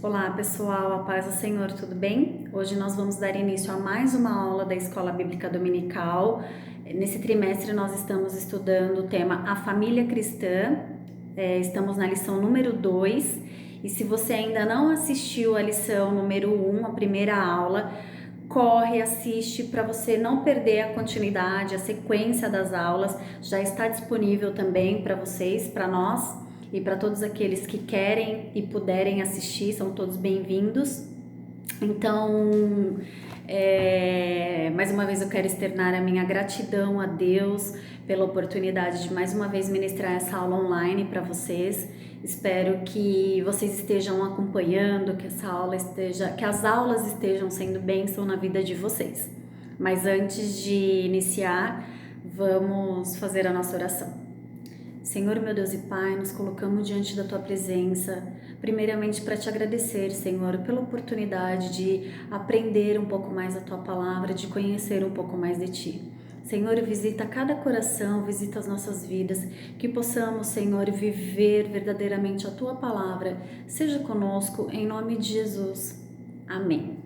Olá pessoal, a paz do Senhor, tudo bem? Hoje nós vamos dar início a mais uma aula da Escola Bíblica Dominical. Nesse trimestre nós estamos estudando o tema A Família Cristã, estamos na lição número 2 e se você ainda não assistiu a lição número 1, a primeira aula, corre, assiste para você não perder a continuidade, a sequência das aulas, já está disponível também para vocês, para nós. E para todos aqueles que querem e puderem assistir, são todos bem-vindos. Então, mais uma vez eu quero externar a minha gratidão a Deus pela oportunidade de mais uma vez ministrar essa aula online para vocês. Espero que vocês estejam acompanhando, que as aulas estejam sendo bênção na vida de vocês. Mas antes de iniciar, vamos fazer a nossa oração. Senhor, meu Deus e Pai, nos colocamos diante da Tua presença, primeiramente para Te agradecer, Senhor, pela oportunidade de aprender um pouco mais a Tua palavra, de conhecer um pouco mais de Ti. Senhor, visita cada coração, visita as nossas vidas, que possamos, Senhor, viver verdadeiramente a Tua palavra. Seja conosco, em nome de Jesus. Amém.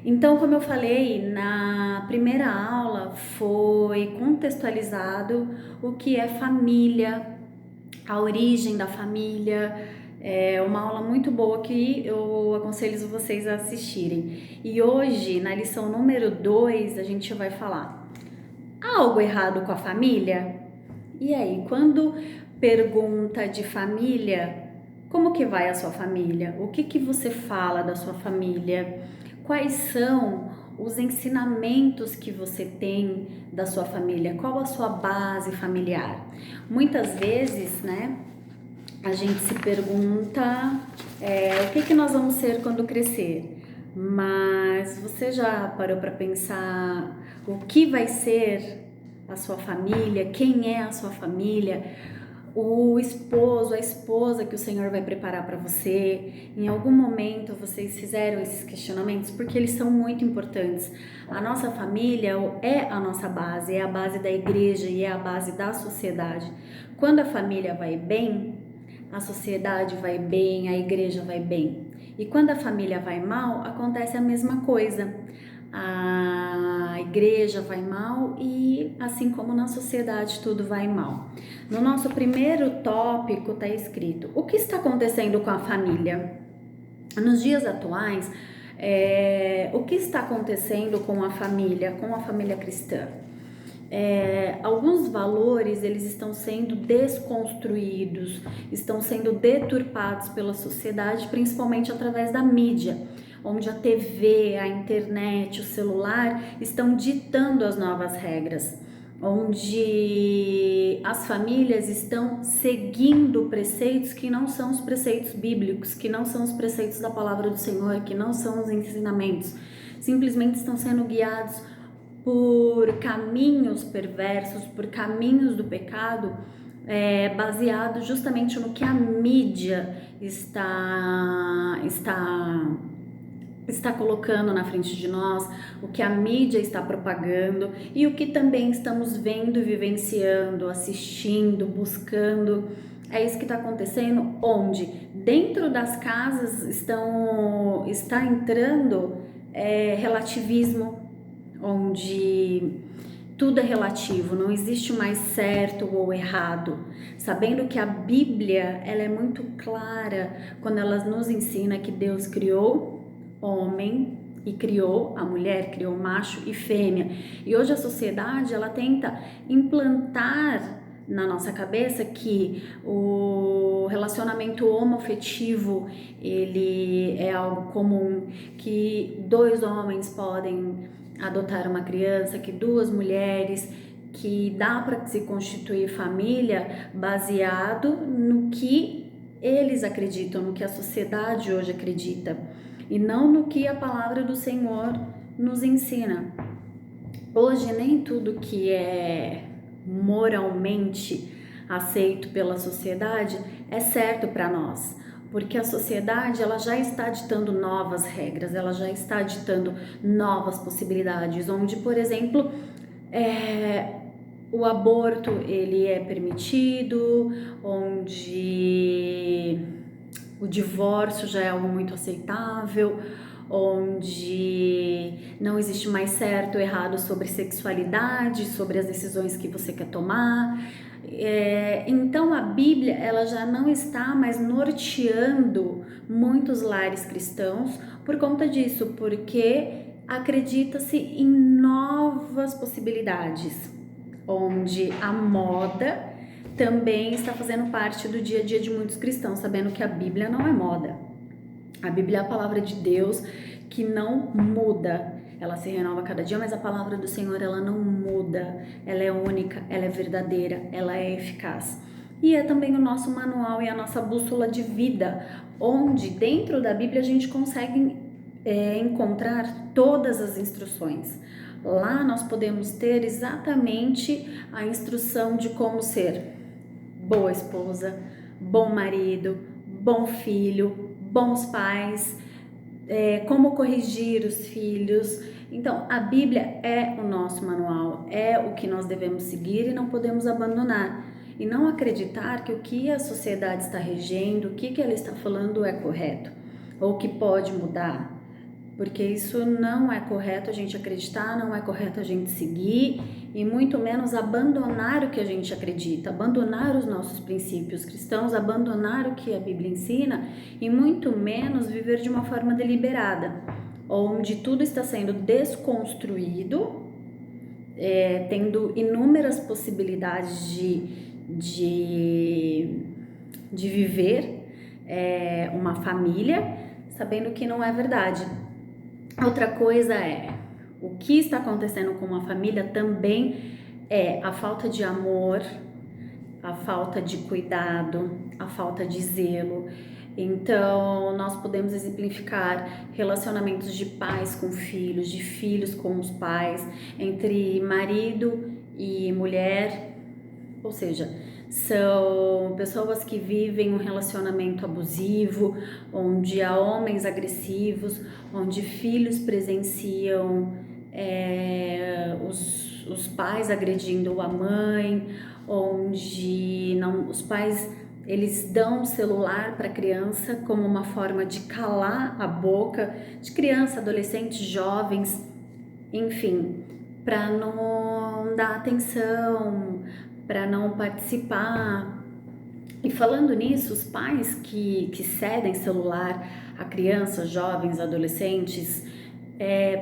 Então, como eu falei, na primeira aula foi contextualizado o que é família, a origem da família. É uma aula muito boa que eu aconselho vocês a assistirem. E hoje, na lição número 2, a gente vai falar: há algo errado com a família? E aí, quando pergunta de família, como que vai a sua família? O que você fala da sua família? Quais são os ensinamentos que você tem da sua família? Qual a sua base familiar? Muitas vezes, né, a gente se pergunta o que nós vamos ser quando crescer. Mas você já parou para pensar o que vai ser a sua família? Quem é a sua família? O esposo, a esposa que o Senhor vai preparar para você. Em algum momento vocês fizeram esses questionamentos, porque eles são muito importantes. A nossa família é a nossa base, é a base da igreja e é a base da sociedade. Quando a família vai bem, a sociedade vai bem, a igreja vai bem. E quando a família vai mal, acontece a mesma coisa. A igreja vai mal e, assim como na sociedade, tudo vai mal. No nosso primeiro tópico está escrito: o que está acontecendo com a família? Nos dias atuais, o que está acontecendo com a família cristã? Alguns valores eles estão sendo desconstruídos, estão sendo deturpados pela sociedade, principalmente através da mídia, onde a TV, a internet, o celular estão ditando as novas regras, onde as famílias estão seguindo preceitos que não são os preceitos bíblicos, que não são os preceitos da palavra do Senhor, que não são os ensinamentos, simplesmente estão sendo guiados por caminhos perversos, por caminhos do pecado, baseado justamente no que a mídia está colocando na frente de nós, o que a mídia está propagando e o que também estamos vendo, vivenciando, assistindo, buscando. É isso que está acontecendo, onde dentro das casas está entrando relativismo, onde tudo é relativo, não existe mais certo ou errado, sabendo que a Bíblia ela é muito clara quando ela nos ensina que Deus criou homem e criou a mulher, criou macho e fêmea. E hoje a sociedade ela tenta implantar na nossa cabeça que o relacionamento homoafetivo ele é algo comum, que dois homens podem adotar uma criança, que duas mulheres, que dá para se constituir família baseado no que eles acreditam, no que a sociedade hoje acredita e não no que a palavra do Senhor nos ensina. Hoje nem tudo que é moralmente aceito pela sociedade é certo para nós, porque a sociedade ela já está ditando novas regras, ela já está ditando novas possibilidades, onde, por exemplo, o aborto ele é permitido, onde o divórcio já é algo muito aceitável, onde não existe mais certo ou errado sobre sexualidade, sobre as decisões que você quer tomar. Então a Bíblia ela já não está mais norteando muitos lares cristãos por conta disso, porque acredita-se em novas possibilidades, onde a moda também está fazendo parte do dia a dia de muitos cristãos, sabendo que a Bíblia não é moda. A Bíblia é a palavra de Deus que não muda. Ela se renova cada dia, mas a palavra do Senhor ela não muda. Ela é única, ela é verdadeira, ela é eficaz. E é também o nosso manual e a nossa bússola de vida, onde dentro da Bíblia a gente consegue encontrar todas as instruções. Lá nós podemos ter exatamente a instrução de como ser boa esposa, bom marido, bom filho, bons pais, como corrigir os filhos. Então, a Bíblia é o nosso manual, é o que nós devemos seguir e não podemos abandonar. E não acreditar que o que a sociedade está regendo, o que ela está falando é correto, ou que pode mudar. Porque isso não é correto a gente acreditar, não é correto a gente seguir e muito menos abandonar o que a gente acredita, abandonar os nossos princípios cristãos, abandonar o que a Bíblia ensina e muito menos viver de uma forma deliberada, onde tudo está sendo desconstruído, tendo inúmeras possibilidades de viver uma família, sabendo que não é verdade. Outra coisa é, o que está acontecendo com uma família também é a falta de amor, a falta de cuidado, a falta de zelo. Então, nós podemos exemplificar relacionamentos de pais com filhos, de filhos com os pais, entre marido e mulher, ou seja, são pessoas que vivem um relacionamento abusivo, onde há homens agressivos, onde filhos presenciam os pais agredindo a mãe, onde os pais eles dão o celular para a criança como uma forma de calar a boca de criança, adolescentes, jovens, enfim, para não dar atenção, para não participar. E falando nisso, os pais que cedem celular a crianças, jovens, adolescentes,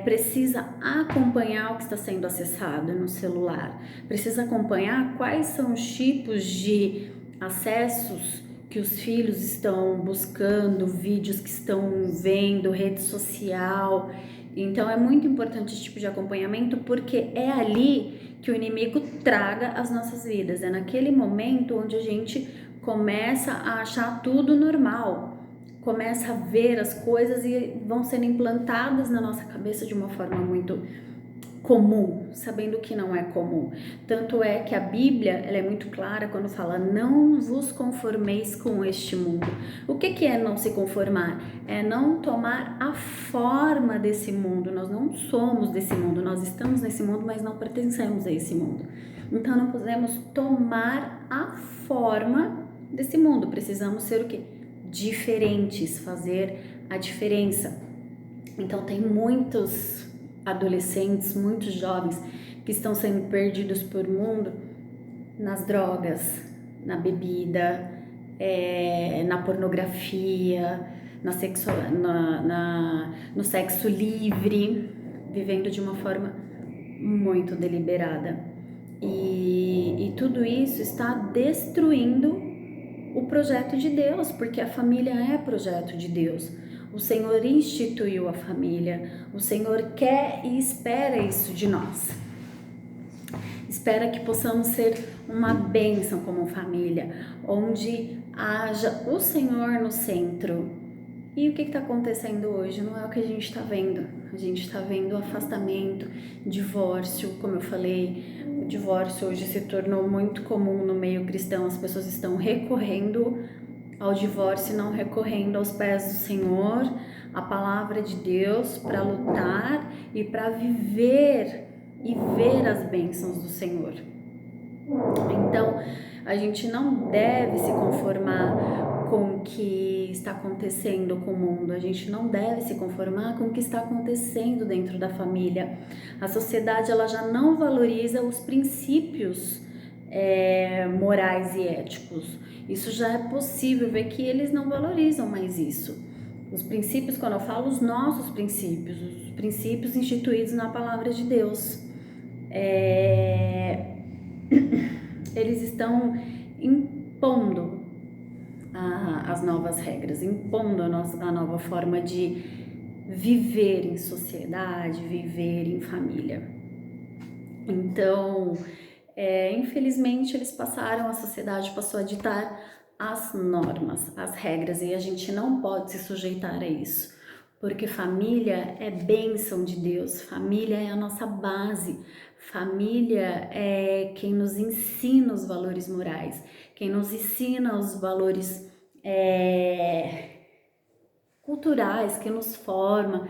precisa acompanhar o que está sendo acessado no celular, precisa acompanhar quais são os tipos de acessos que os filhos estão buscando, vídeos que estão vendo, rede social. Então é muito importante esse tipo de acompanhamento, porque é ali que o inimigo traga as nossas vidas, é naquele momento onde a gente começa a achar tudo normal, começa a ver as coisas e vão sendo implantadas na nossa cabeça de uma forma muito comum, sabendo que não é comum. Tanto é que a Bíblia ela é muito clara quando fala: não vos conformeis com este mundo. O que é não se conformar? É não tomar a forma desse mundo. Nós não somos desse mundo, nós estamos nesse mundo, mas não pertencemos a esse mundo. Então não podemos tomar a forma desse mundo, precisamos ser o quê? Diferentes, fazer a diferença. Então tem muitos adolescentes, muitos jovens que estão sendo perdidos por mundo nas drogas, na bebida, na pornografia, no sexo livre, vivendo de uma forma muito deliberada. E tudo isso está destruindo o projeto de Deus, porque a família é projeto de Deus. O Senhor instituiu a família, o Senhor quer e espera isso de nós. Espera que possamos ser uma bênção como família, onde haja o Senhor no centro. E o que está acontecendo hoje? Não é o que a gente está vendo. A gente está vendo afastamento, divórcio, como eu falei. O divórcio hoje se tornou muito comum no meio cristão. As pessoas estão recorrendo ao divórcio, não recorrendo aos pés do Senhor, à palavra de Deus, para lutar e para viver e ver as bênçãos do Senhor. Então, a gente não deve se conformar com o que está acontecendo com o mundo. A gente não deve se conformar com o que está acontecendo dentro da família. A sociedade ela já não valoriza os princípios morais e éticos. Isso já é possível ver que eles não valorizam mais isso. Os princípios, quando eu falo os nossos princípios, os princípios instituídos na palavra de Deus, eles estão impondo as novas regras, impondo a nova forma de viver em sociedade, viver em família. Então, infelizmente, a sociedade passou a ditar as normas, as regras, e a gente não pode se sujeitar a isso, porque família é bênção de Deus, família é a nossa base, família é quem nos ensina os valores morais, quem nos ensina os valores culturais, que nos forma.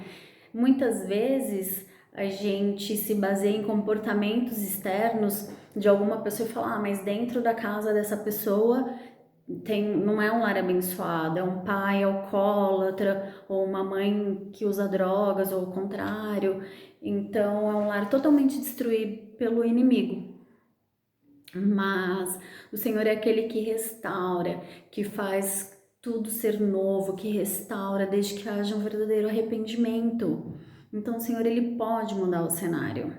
Muitas vezes a gente se baseia em comportamentos externos de alguma pessoa e fala, mas dentro da casa dessa pessoa não é um lar abençoado, é um pai alcoólatra ou uma mãe que usa drogas ou o contrário. Então é um lar totalmente destruído pelo inimigo. Mas o Senhor é aquele que restaura, que faz tudo ser novo, que restaura desde que haja um verdadeiro arrependimento. Então o Senhor ele pode mudar o cenário.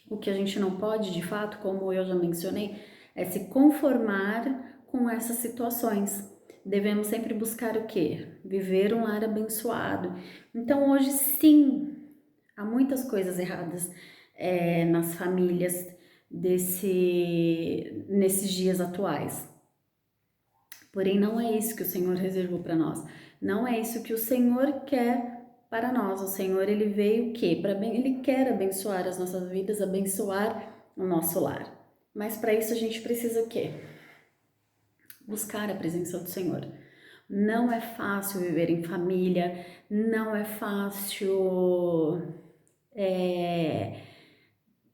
O que a gente não pode, de fato, como eu já mencionei, é se conformar com essas situações. Devemos sempre buscar o quê? Viver um lar abençoado. Então hoje sim, há muitas coisas erradas nas famílias nesses dias atuais. Porém, não é isso que o Senhor reservou para nós. Não é isso que o Senhor quer para nós. O Senhor, ele veio o quê? Ele quer abençoar as nossas vidas, abençoar o nosso lar. Mas para isso a gente precisa o quê? Buscar a presença do Senhor. Não é fácil viver em família, não é fácil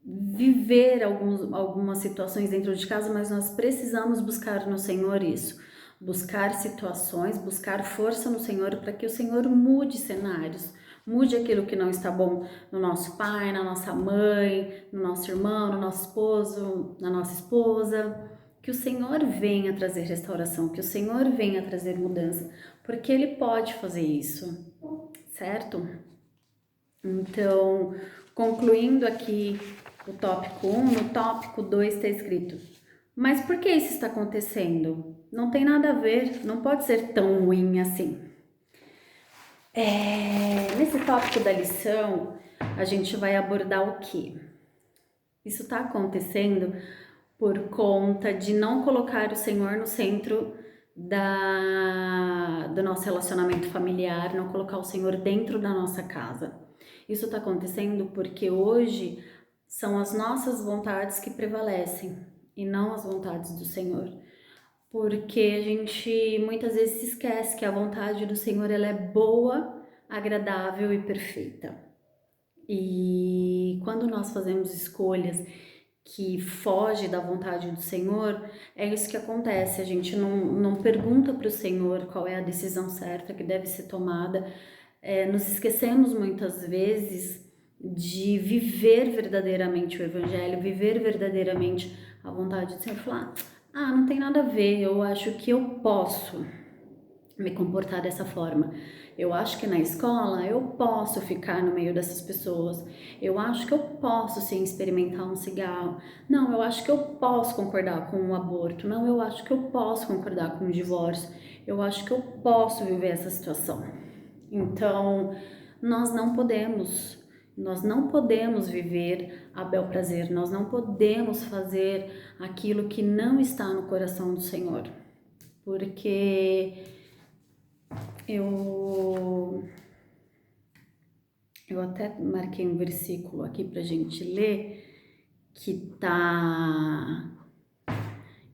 viver algumas situações dentro de casa, mas nós precisamos buscar no Senhor isso. Buscar situações, buscar força no Senhor para que o Senhor mude cenários, mude aquilo que não está bom no nosso pai, na nossa mãe, no nosso irmão, no nosso esposo, na nossa esposa. Que o Senhor venha trazer restauração, que o Senhor venha trazer mudança, porque Ele pode fazer isso, certo? Então, concluindo aqui o tópico 1, no tópico 2 está escrito: mas por que isso está acontecendo? Não tem nada a ver, não pode ser tão ruim assim. Nesse tópico da lição, a gente vai abordar o quê? Isso está acontecendo por conta de não colocar o Senhor no centro do nosso relacionamento familiar, não colocar o Senhor dentro da nossa casa. Isso está acontecendo porque hoje são as nossas vontades que prevalecem e não as vontades do Senhor. Porque a gente muitas vezes se esquece que a vontade do Senhor ela é boa, agradável e perfeita. E quando nós fazemos escolhas que fogem da vontade do Senhor, é isso que acontece. A gente não pergunta para o Senhor qual é a decisão certa que deve ser tomada. Nos esquecemos muitas vezes de viver verdadeiramente o Evangelho, viver verdadeiramente a vontade do Senhor. Falar, não tem nada a ver, eu acho que eu posso me comportar dessa forma. Eu acho que na escola eu posso ficar no meio dessas pessoas. Eu acho que eu posso sim experimentar um cigarro. Não, eu acho que eu posso concordar com o aborto. Não, eu acho que eu posso concordar com o divórcio. Eu acho que eu posso viver essa situação. Então, nós não podemos viver a bel prazer, nós não podemos fazer aquilo que não está no coração do Senhor, porque eu até marquei um versículo aqui pra gente ler, que tá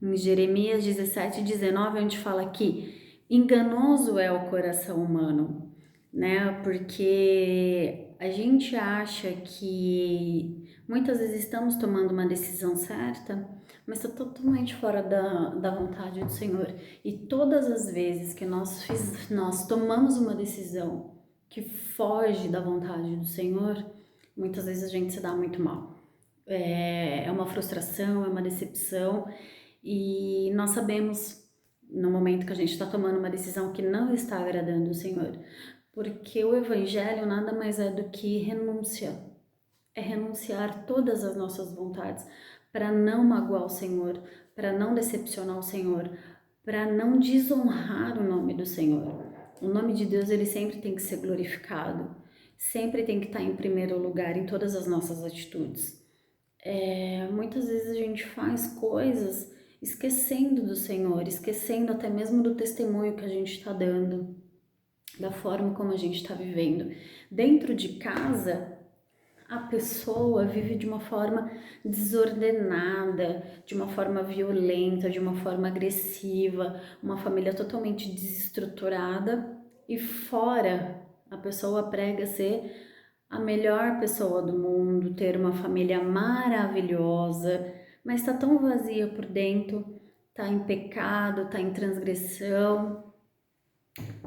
em Jeremias 17:19, onde fala que enganoso é o coração humano, né? Porque a gente acha que muitas vezes estamos tomando uma decisão certa, mas está totalmente fora da vontade do Senhor. E todas as vezes que nós tomamos uma decisão que foge da vontade do Senhor, muitas vezes a gente se dá muito mal. É uma frustração, é uma decepção, e nós sabemos no momento que a gente está tomando uma decisão que não está agradando o Senhor, porque o Evangelho nada mais é do que renúncia, é renunciar todas as nossas vontades para não magoar o Senhor, para não decepcionar o Senhor, para não desonrar o nome do Senhor. O nome de Deus, ele sempre tem que ser glorificado, sempre tem que estar em primeiro lugar em todas as nossas atitudes. Muitas vezes a gente faz coisas esquecendo do Senhor, esquecendo até mesmo do testemunho que a gente está dando, da forma como a gente está vivendo. Dentro de casa, a pessoa vive de uma forma desordenada, de uma forma violenta, de uma forma agressiva, uma família totalmente desestruturada, e fora a pessoa prega ser a melhor pessoa do mundo, ter uma família maravilhosa, mas está tão vazia por dentro, está em pecado, está em transgressão,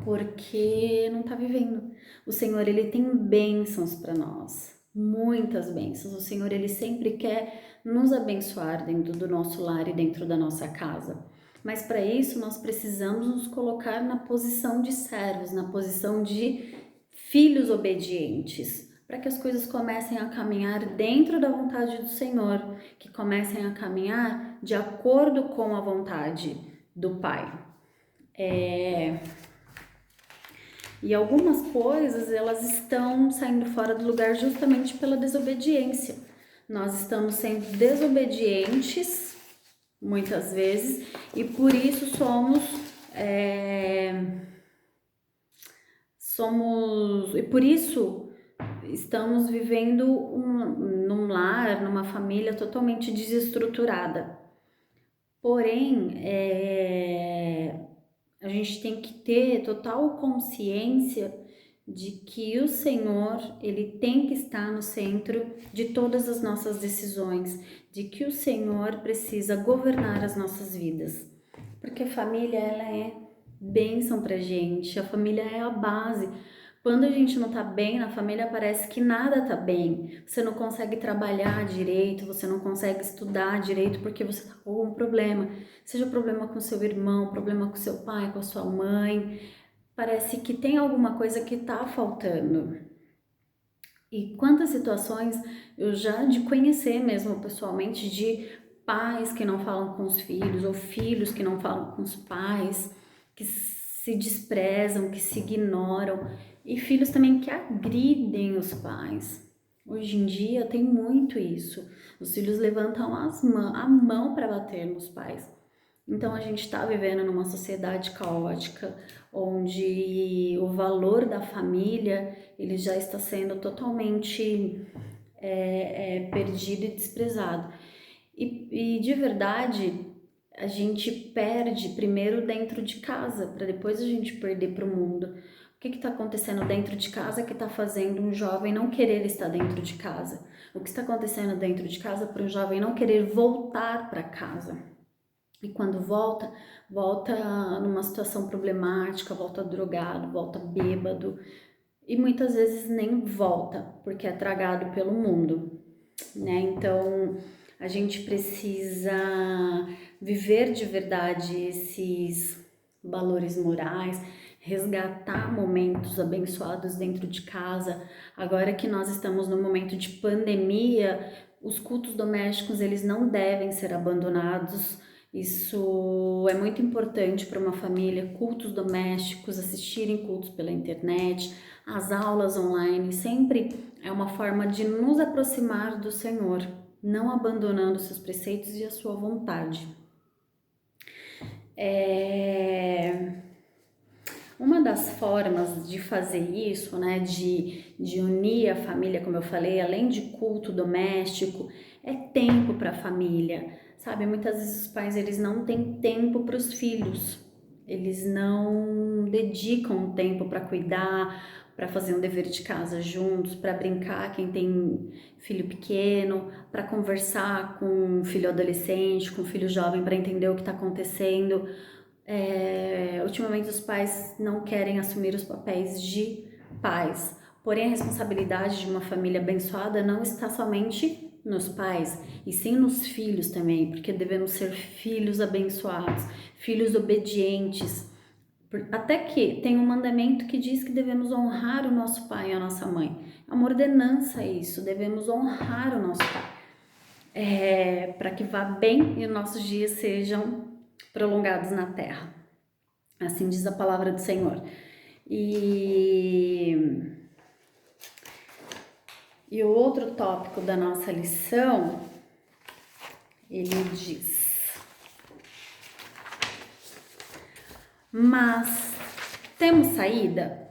porque não está vivendo. O Senhor, ele tem bênçãos para nós, muitas bênçãos. O Senhor, ele sempre quer nos abençoar dentro do nosso lar e dentro da nossa casa. Mas para isso nós precisamos nos colocar na posição de servos, na posição de filhos obedientes, para que as coisas comecem a caminhar dentro da vontade do Senhor, que comecem a caminhar de acordo com a vontade do Pai. E algumas coisas, elas estão saindo fora do lugar justamente pela desobediência. Nós estamos sendo desobedientes, muitas vezes, e por isso e por isso estamos vivendo num lar, numa família totalmente desestruturada. Porém, a gente tem que ter total consciência de que o Senhor, ele tem que estar no centro de todas as nossas decisões, de que o Senhor precisa governar as nossas vidas. Porque a família, ela é bênção pra gente, a família é a base. Quando a gente não tá bem na família, parece que nada tá bem. Você não consegue trabalhar direito, você não consegue estudar direito porque você tá com algum problema. Seja problema com seu irmão, problema com seu pai, com a sua mãe. Parece que tem alguma coisa que tá faltando. E quantas situações eu já de conhecer mesmo pessoalmente de pais que não falam com os filhos, ou filhos que não falam com os pais, que se desprezam, que se ignoram, e filhos também que agridem os pais. Hoje em dia tem muito isso. Os filhos levantam a mão para bater nos pais. Então a gente está vivendo numa sociedade caótica, onde o valor da família ele já está sendo totalmente perdido e desprezado. E de verdade a gente perde primeiro dentro de casa, para depois a gente perder para o mundo. O que está acontecendo dentro de casa que está fazendo um jovem não querer estar dentro de casa? O que está acontecendo dentro de casa para um jovem não querer voltar para casa? E quando volta numa situação problemática, volta drogado, volta bêbado, e muitas vezes nem volta, porque é tragado pelo mundo, né? Então, a gente precisa viver de verdade esses valores morais, resgatar momentos abençoados dentro de casa. Agora que nós estamos no momento de pandemia, os cultos domésticos, eles não devem ser abandonados. Isso é muito importante para uma família, cultos domésticos, assistirem cultos pela internet, as aulas online, sempre é uma forma de nos aproximar do Senhor, não abandonando seus preceitos e a sua vontade. Uma das formas de fazer isso, né, de unir a família, como eu falei, além de culto doméstico, é tempo para a família, sabe? Muitas vezes os pais, eles não têm tempo para os filhos. eles não dedicam tempo para cuidar, para fazer um dever de casa juntos, para brincar, quem tem filho pequeno, para conversar com um filho adolescente, com um filho jovem, para entender o que está acontecendo. Ultimamente os pais não querem assumir os papéis de pais, porém a responsabilidade de uma família abençoada não está somente nos pais, e sim nos filhos também, porque devemos ser filhos abençoados, filhos obedientes. Até que tem um mandamento que diz que devemos honrar o nosso pai e a nossa mãe. É uma ordenança isso, devemos honrar o nosso pai, para que vá bem e os nossos dias sejam prolongados na terra. Assim diz a palavra do Senhor. E o outro tópico da nossa lição, ele diz: mas temos saída?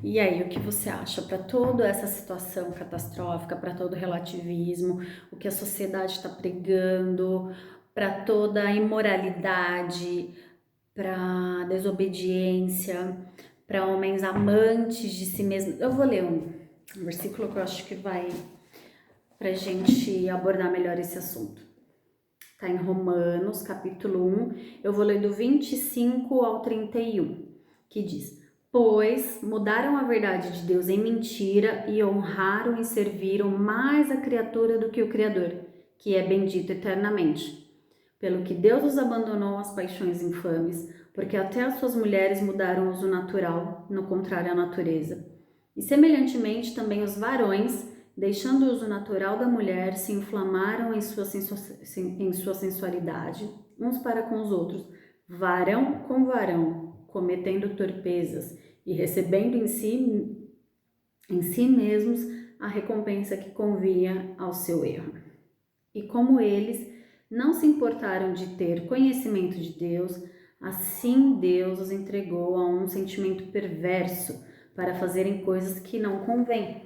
E aí, o que você acha para toda essa situação catastrófica, para todo o relativismo, o que a sociedade está pregando, para toda a imoralidade, para a desobediência, para homens amantes de si mesmos? Eu vou ler um versículo que eu acho que vai para a gente abordar melhor esse assunto. Está em Romanos, capítulo 1, eu vou ler do 25 ao 31, que diz: pois mudaram a verdade de Deus em mentira e honraram e serviram mais a criatura do que o Criador, que é bendito eternamente. Pelo que Deus os abandonou às paixões infames, porque até as suas mulheres mudaram o uso natural, no contrário à natureza. E semelhantemente também os varões, deixando o uso natural da mulher, se inflamaram em sua sensualidade, uns para com os outros, varão com varão, cometendo torpezas e recebendo em si mesmos a recompensa que convinha ao seu erro. E como eles não se importaram de ter conhecimento de Deus, assim Deus os entregou a um sentimento perverso para fazerem coisas que não convêm.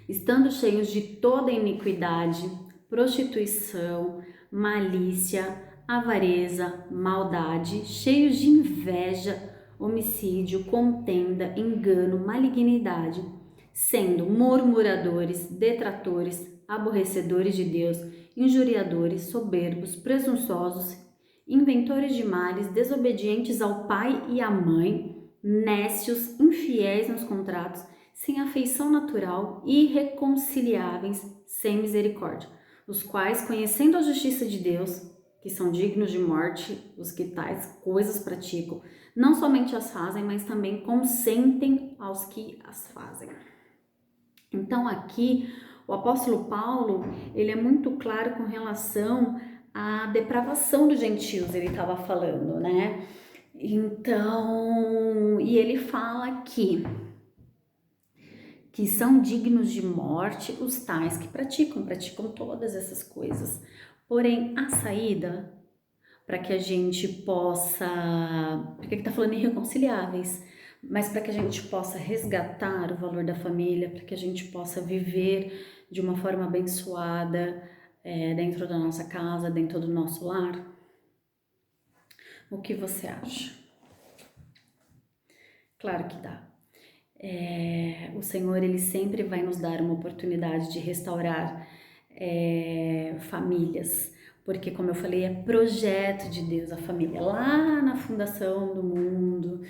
Estando cheios de toda iniquidade, prostituição, malícia, avareza, maldade, cheios de inveja, homicídio, contenda, engano, malignidade, sendo murmuradores, detratores, aborrecedores de Deus, injuriadores, soberbos, presunçosos, inventores de males, desobedientes ao pai e à mãe, nécios, infiéis nos contratos, sem afeição natural, irreconciliáveis, sem misericórdia, os quais, conhecendo a justiça de Deus, que são dignos de morte, os que tais coisas praticam, não somente as fazem, mas também consentem aos que as fazem. Então aqui, o apóstolo Paulo, ele é muito claro com relação à depravação dos gentios, ele estava falando, né? Então, e ele fala que são dignos de morte os tais que praticam todas essas coisas. Porém, a saída para que a gente possa, porque ele está falando irreconciliáveis, mas para que a gente possa resgatar o valor da família, para que a gente possa viver de uma forma abençoada dentro da nossa casa, dentro do nosso lar. O que você acha? Claro que dá. O Senhor, ele sempre vai nos dar uma oportunidade de restaurar famílias, porque, como eu falei, é projeto de Deus a família. Lá na fundação do mundo,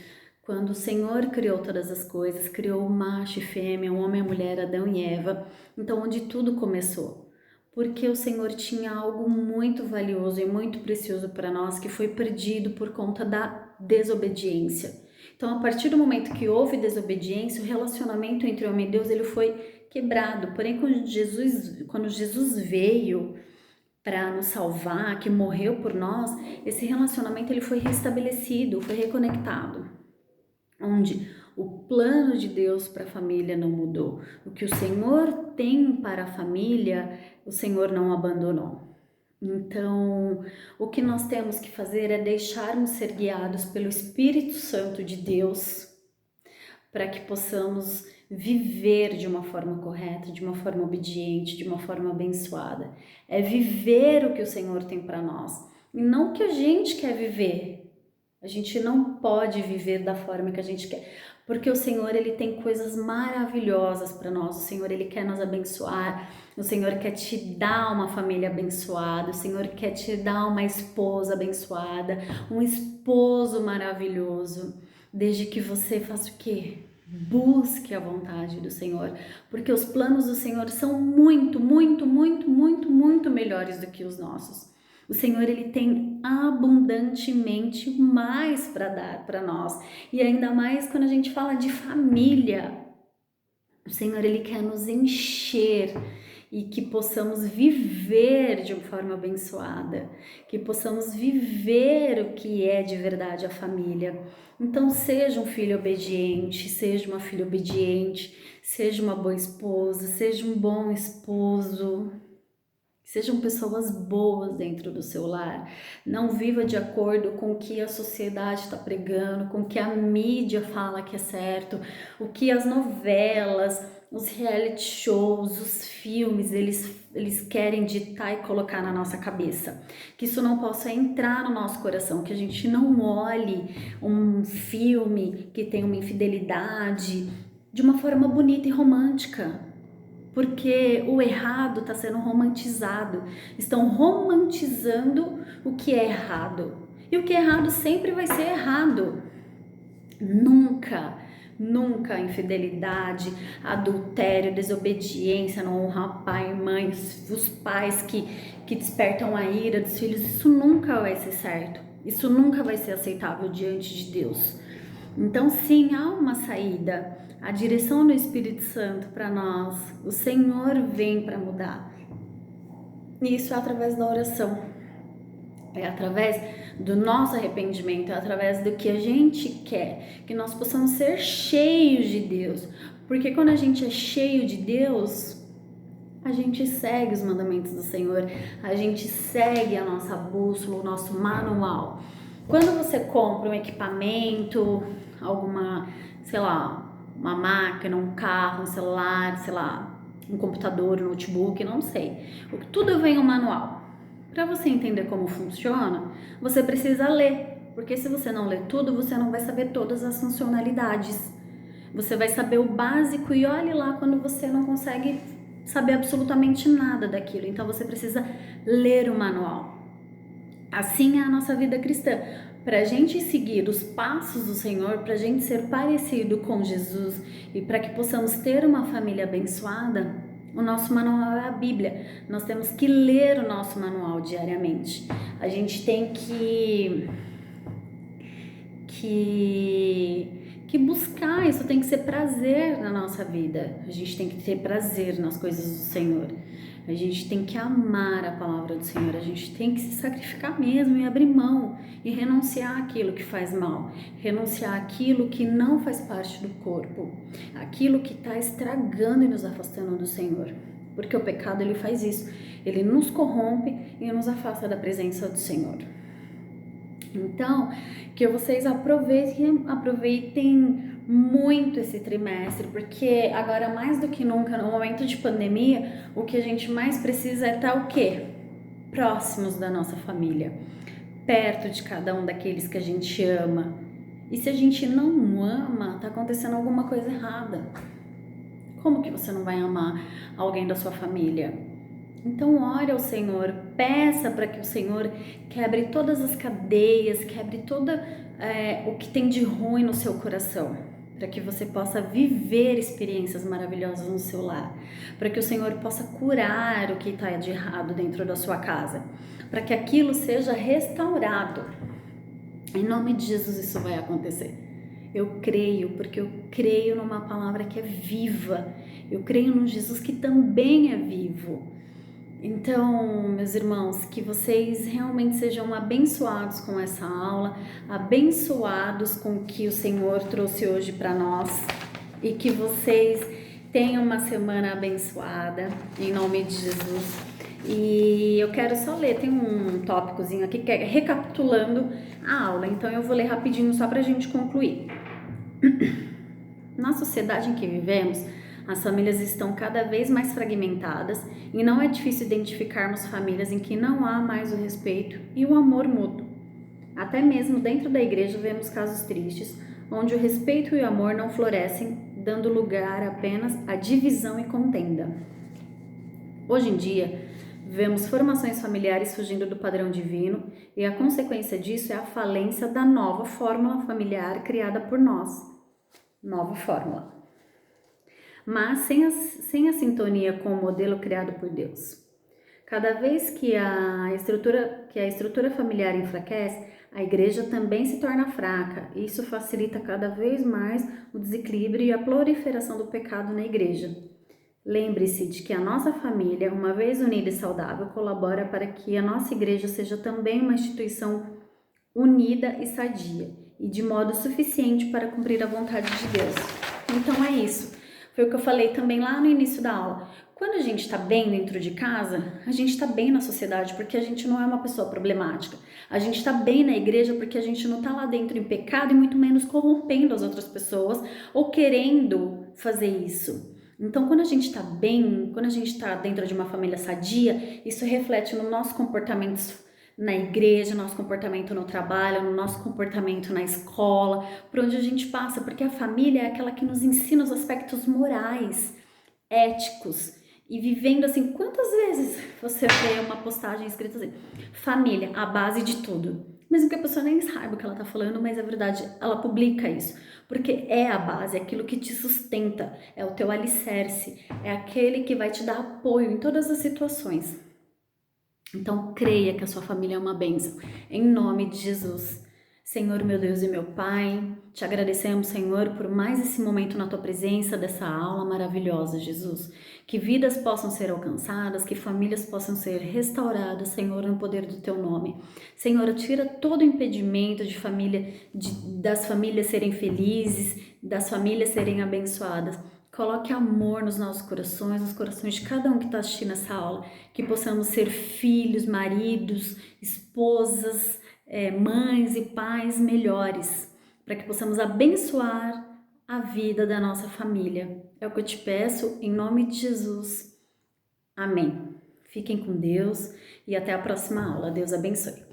quando o Senhor criou todas as coisas, criou o macho e fêmea, o homem e a mulher, Adão e Eva, então onde tudo começou. Porque o Senhor tinha algo muito valioso e muito precioso para nós que foi perdido por conta da desobediência. Então, a partir do momento que houve desobediência, o relacionamento entre o homem e Deus ele foi quebrado. Porém, quando Jesus veio para nos salvar, que morreu por nós, esse relacionamento ele foi restabelecido, foi reconectado. Onde o plano de Deus para a família não mudou. O que o Senhor tem para a família, o Senhor não abandonou. Então, o que nós temos que fazer é deixarmos ser guiados pelo Espírito Santo de Deus para que possamos viver de uma forma correta, de uma forma obediente, de uma forma abençoada. É viver o que o Senhor tem para nós. e não o que a gente quer viver. A gente não pode viver da forma que a gente quer, porque o Senhor, ele tem coisas maravilhosas para nós. O Senhor, ele quer nos abençoar. O Senhor quer te dar uma família abençoada. O Senhor quer te dar uma esposa abençoada, um esposo maravilhoso, desde que você faça o quê? Busque a vontade do Senhor, porque os planos do Senhor são muito, muito, muito, muito, muito melhores do que os nossos. O Senhor, ele tem abundantemente mais para dar para nós. E ainda mais quando a gente fala de família. O Senhor, ele quer nos encher e que possamos viver de uma forma abençoada, que possamos viver o que é de verdade a família. Então, seja um filho obediente, seja uma filha obediente, seja uma boa esposa, seja um bom esposo. Sejam pessoas boas dentro do seu lar. Não viva de acordo com o que a sociedade está pregando, com o que a mídia fala que é certo, o que as novelas, os reality shows, os filmes, eles querem ditar e colocar na nossa cabeça. Que isso não possa entrar no nosso coração, que a gente não olhe um filme que tem uma infidelidade de uma forma bonita e romântica. Porque o errado está sendo romantizado. Estão romantizando o que é errado. E o que é errado sempre vai ser errado. Nunca, nunca infidelidade, adultério, desobediência, não honrar pai e mãe, os pais que despertam a ira dos filhos, isso nunca vai ser certo. Isso nunca vai ser aceitável diante de Deus. Então, sim, há uma saída. A direção do Espírito Santo para nós, o Senhor vem para mudar. E isso é através da oração, é através do nosso arrependimento, é através do que a gente quer, que nós possamos ser cheios de Deus. Porque quando a gente é cheio de Deus, a gente segue os mandamentos do Senhor, a gente segue a nossa bússola, o nosso manual. Quando você compra um equipamento, alguma, sei lá, uma máquina, um carro, um celular, sei lá, um computador, um notebook, não sei. Tudo vem um manual. Para você entender como funciona, você precisa ler, porque se você não ler tudo, você não vai saber todas as funcionalidades. Você vai saber o básico e olhe lá quando você não consegue saber absolutamente nada daquilo. Então você precisa ler o manual. Assim é a nossa vida cristã. Para a gente seguir os passos do Senhor, para a gente ser parecido com Jesus e para que possamos ter uma família abençoada, o nosso manual é a Bíblia. Nós temos que ler o nosso manual diariamente. A gente tem que buscar, isso tem que ser prazer na nossa vida. A gente tem que ter prazer nas coisas do Senhor. A gente tem que amar a palavra do Senhor, a gente tem que se sacrificar mesmo e abrir mão e renunciar àquilo que faz mal, renunciar àquilo que não faz parte do corpo, aquilo que está estragando e nos afastando do Senhor, porque o pecado ele faz isso, ele nos corrompe e nos afasta da presença do Senhor. Então, que vocês aproveitem muito esse trimestre, porque agora mais do que nunca, no momento de pandemia, o que a gente mais precisa é estar o quê? Próximos da nossa família, perto de cada um daqueles que a gente ama. E se a gente não ama, tá acontecendo alguma coisa errada. Como que você não vai amar alguém da sua família? Então ore ao Senhor, peça para que o Senhor quebre todas as cadeias, quebre todo o que tem de ruim no seu coração, para que você possa viver experiências maravilhosas no seu lar, para que o Senhor possa curar o que está de errado dentro da sua casa, para que aquilo seja restaurado. Em nome de Jesus isso vai acontecer. Eu creio, porque eu creio numa palavra que é viva, eu creio num Jesus que também é vivo. Então, meus irmãos, que vocês realmente sejam abençoados com essa aula, abençoados com o que o Senhor trouxe hoje para nós e que vocês tenham uma semana abençoada, em nome de Jesus. E eu quero só ler, tem um tópicozinho aqui que é recapitulando a aula, então eu vou ler rapidinho só para a gente concluir. Na sociedade em que vivemos, As famílias estão cada vez mais fragmentadas e não é difícil identificarmos famílias em que não há mais o respeito e o amor mútuo. Até mesmo dentro da igreja vemos casos tristes, onde o respeito e o amor não florescem, dando lugar apenas à divisão e contenda. Hoje em dia, vemos formações familiares fugindo do padrão divino e a consequência disso é a falência da nova fórmula familiar criada por nós. Nova fórmula. Mas sem a sintonia com o modelo criado por Deus. Cada vez que a estrutura familiar enfraquece, a igreja também se torna fraca. Isso facilita cada vez mais o desequilíbrio e a proliferação do pecado na igreja. Lembre-se de que a nossa família, uma vez unida e saudável, colabora para que a nossa igreja seja também uma instituição unida e sadia, e de modo suficiente para cumprir a vontade de Deus. Então é isso. Foi o que eu falei também lá no início da aula. Quando a gente está bem dentro de casa, a gente está bem na sociedade, porque a gente não é uma pessoa problemática. A gente está bem na igreja porque a gente não está lá dentro em pecado e muito menos corrompendo as outras pessoas ou querendo fazer isso. Então, quando a gente está bem, quando a gente está dentro de uma família sadia, isso reflete no nosso comportamento na igreja, nosso comportamento no trabalho, no nosso comportamento na escola, por onde a gente passa, porque a família é aquela que nos ensina os aspectos morais, éticos, e vivendo assim, quantas vezes você vê uma postagem escrita assim, família, a base de tudo. Mesmo que a pessoa nem saiba o que ela tá falando, mas é verdade, ela publica isso. Porque é a base, é aquilo que te sustenta, é o teu alicerce, é aquele que vai te dar apoio em todas as situações. Então, creia que a sua família é uma bênção. Em nome de Jesus. Senhor, meu Deus e meu Pai, te agradecemos, Senhor, por mais esse momento na tua presença, dessa aula maravilhosa, Jesus. Que vidas possam ser alcançadas, que famílias possam ser restauradas, Senhor, no poder do teu nome. Senhor, tira todo o impedimento de família, das famílias serem felizes, das famílias serem abençoadas. Coloque amor nos nossos corações, nos corações de cada um que está assistindo essa aula, que possamos ser filhos, maridos, esposas, mães e pais melhores, para que possamos abençoar a vida da nossa família. É o que eu te peço, em nome de Jesus. Amém. Fiquem com Deus e até a próxima aula. Deus abençoe.